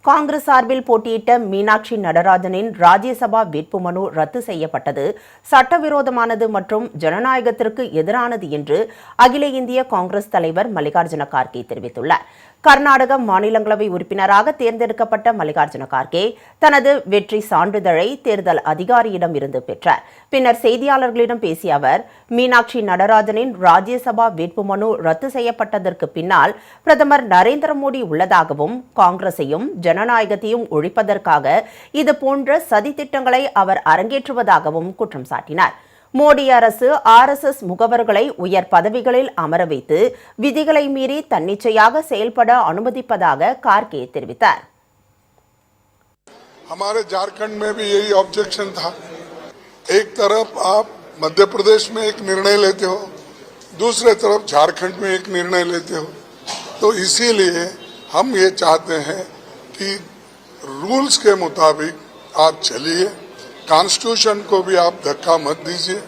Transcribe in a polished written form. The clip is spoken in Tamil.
காங்கிரஸ் சார்பில் போட்டியிட்ட மீனாட்சி நடராஜனின் ராஜ்யசபா வேட்புமனு ரத்து செய்யப்பட்டது சட்டவிரோதமானது மற்றும் ஜனநாயகத்திற்கு எதிரானது என்று அகில இந்திய காங்கிரஸ் தலைவர் மல்லிகார்ஜுன கார்கே தெரிவித்துள்ளார். கர்நாடக மாநிலங்களவை உறுப்பினராக தேர்ந்தெடுக்கப்பட்ட மல்லிகார்ஜுன கார்கே தனது வெற்றி சான்றிதழை தேர்தல் அதிகாரியிடம் இருந்து பெற்றார். பின்னர் செய்தியாளர்களிடம் பேசிய அவர், மீனாட்சி நடராஜனின் ராஜ்யசபா வேட்புமனு ரத்து செய்யப்பட்டதற்கு பின்னால் பிரதமர் நரேந்திர மோடி உள்ளதாகவும் காங்கிரஸையும் ஜனநாயகத்தையும் ஒழிப்பதற்காக இதுபோன்ற சதித்திட்டங்களை அவர் அரங்கேற்றுவதாகவும் குற்றம் சாட்டினார். மோடி அரசு RSS முகவர்களை உயர் பதவிகளில் அமர வைத்து விதிகளை மீறி தன்னிச்சையாக செயல்பட அனுமதிப்பதாக கார்கே தெரிவித்தார். हमारे झारखंड में भी यही ऑब्जेक्शन था। एक तरफ आप मध्य प्रदेश में एक निर्णय लेते हो, दूसरे तरफ झारखंड में एक निर्णय लेते हो, तो इसीलिए हम ये चाहते हैं कि रूल्स के मुताबिक आप चलिए, कॉन्स्टिट्यूशन को भी आप धक्का मत दीजिए।